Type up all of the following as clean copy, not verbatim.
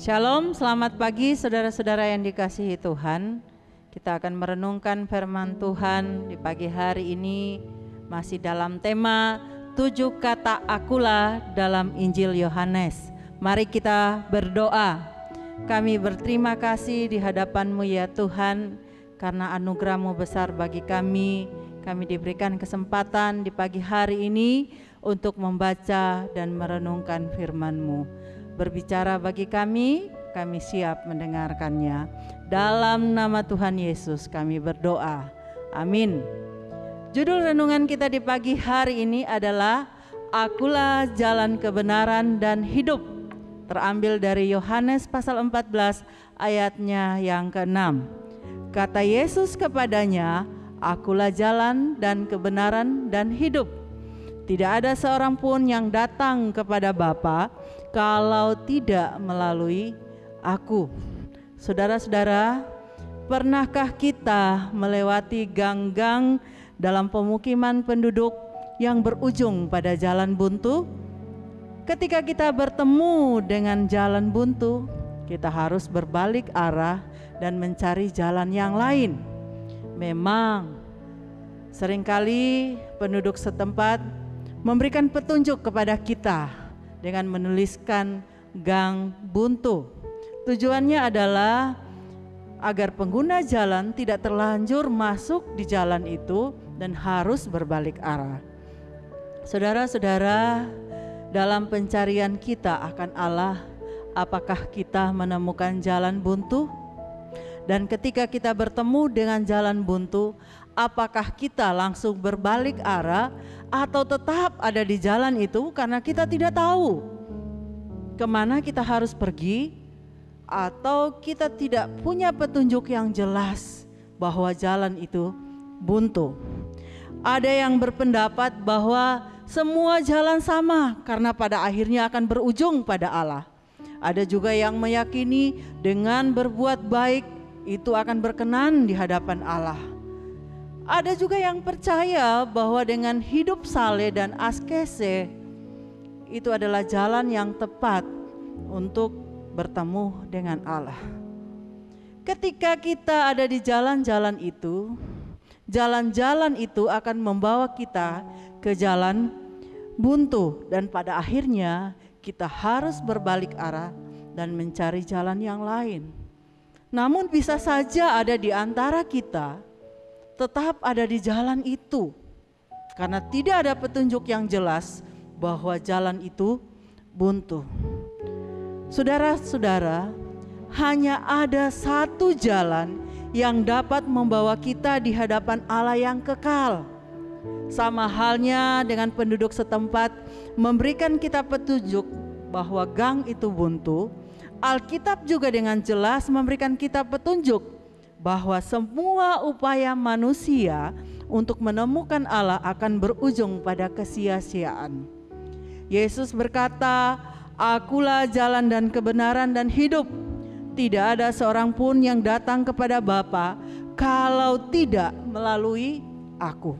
Shalom, selamat pagi saudara-saudara yang dikasihi Tuhan. Kita akan merenungkan firman Tuhan di pagi hari ini masih dalam tema 7 kata akulah dalam Injil Yohanes. Mari kita berdoa. Kami berterima kasih di hadapan-Mu ya Tuhan, karena anugerah-Mu besar bagi kami. Kami diberikan kesempatan di pagi hari ini untuk membaca dan merenungkan firman-Mu. Berbicara bagi kami siap mendengarkannya. Dalam nama Tuhan Yesus kami berdoa. Amin. Judul renungan kita di pagi hari ini adalah Akulah jalan kebenaran dan hidup. Terambil dari Yohanes pasal 14 ayatnya yang ke-6. Kata Yesus kepadanya, Akulah jalan dan kebenaran dan hidup. Tidak ada seorang pun yang datang kepada Bapa kalau tidak melalui aku. Saudara-saudara, pernahkah kita melewati gang-gang dalam pemukiman penduduk yang berujung pada jalan buntu? Ketika kita bertemu dengan jalan buntu, kita harus berbalik arah dan mencari jalan yang lain. Memang seringkali penduduk setempat memberikan petunjuk kepada kita dengan menuliskan gang buntu. Tujuannya adalah agar pengguna jalan tidak terlanjur masuk di jalan itu dan harus berbalik arah. Saudara-saudara, dalam pencarian kita akan Allah, apakah kita menemukan jalan buntu? Dan ketika kita bertemu dengan jalan buntu, apakah kita langsung berbalik arah atau tetap ada di jalan itu karena kita tidak tahu kemana kita harus pergi, atau kita tidak punya petunjuk yang jelas bahwa jalan itu buntu? Ada yang berpendapat bahwa semua jalan sama karena pada akhirnya akan berujung pada Allah. Ada juga yang meyakini dengan berbuat baik itu akan berkenan di hadapan Allah. Ada juga yang percaya bahwa dengan hidup saleh dan askese itu adalah jalan yang tepat untuk bertemu dengan Allah. Ketika kita ada di jalan-jalan itu, jalan-jalan itu akan membawa kita ke jalan buntu, dan pada akhirnya kita harus berbalik arah dan mencari jalan yang lain. Namun bisa saja ada di antara kita tetap ada di jalan itu karena tidak ada petunjuk yang jelas bahwa jalan itu buntu. Saudara-saudara, hanya ada satu jalan yang dapat membawa kita di hadapan Allah yang kekal. Sama halnya dengan penduduk setempat memberikan kita petunjuk bahwa gang itu buntu, Alkitab juga dengan jelas memberikan kita petunjuk bahwa semua upaya manusia untuk menemukan Allah akan berujung pada kesia-siaan. Yesus berkata, Akulah jalan dan kebenaran dan hidup. Tidak ada seorang pun yang datang kepada Bapa kalau tidak melalui aku.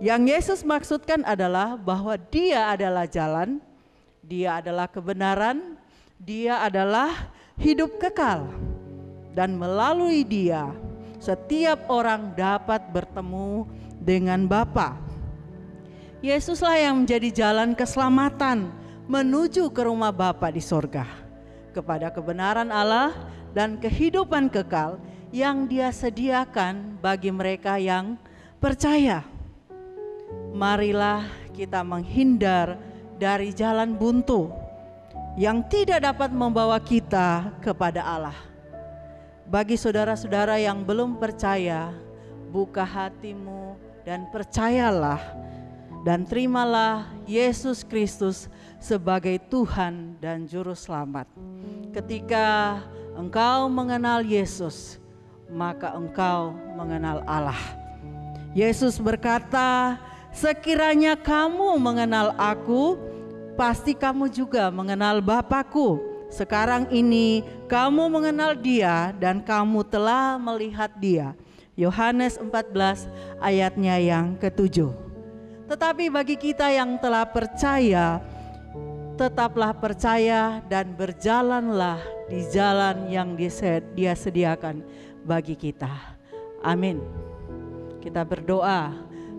Yang Yesus maksudkan adalah bahwa Dia adalah jalan, Dia adalah kebenaran, Dia adalah hidup kekal. Dan melalui Dia, setiap orang dapat bertemu dengan Bapa. Yesuslah yang menjadi jalan keselamatan menuju ke rumah Bapa di sorga, kepada kebenaran Allah dan kehidupan kekal yang Dia sediakan bagi mereka yang percaya. Marilah kita menghindar dari jalan buntu yang tidak dapat membawa kita kepada Allah. Bagi saudara-saudara yang belum percaya, buka hatimu dan percayalah dan terimalah Yesus Kristus sebagai Tuhan dan Juru Selamat. Ketika engkau mengenal Yesus, maka engkau mengenal Allah. Yesus berkata, sekiranya kamu mengenal aku, pasti kamu juga mengenal Bapa-Ku. Sekarang ini kamu mengenal Dia dan kamu telah melihat Dia. Yohanes 14 ayatnya yang ke-7. Tetapi bagi kita yang telah percaya, tetaplah percaya dan berjalanlah di jalan yang Dia sediakan bagi kita. Amin. Kita berdoa,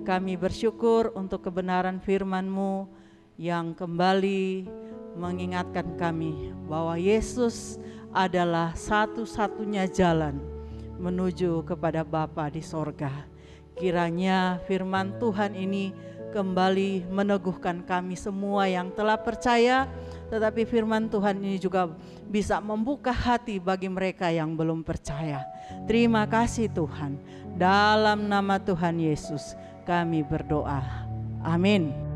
kami bersyukur untuk kebenaran firman-Mu yang kembali mengingatkan kami bahwa Yesus adalah satu-satunya jalan menuju kepada Bapa di sorga. Kiranya firman Tuhan ini kembali meneguhkan kami semua yang telah percaya, tetapi firman Tuhan ini juga bisa membuka hati bagi mereka yang belum percaya. Terima kasih Tuhan. Dalam nama Tuhan Yesus kami berdoa. Amin.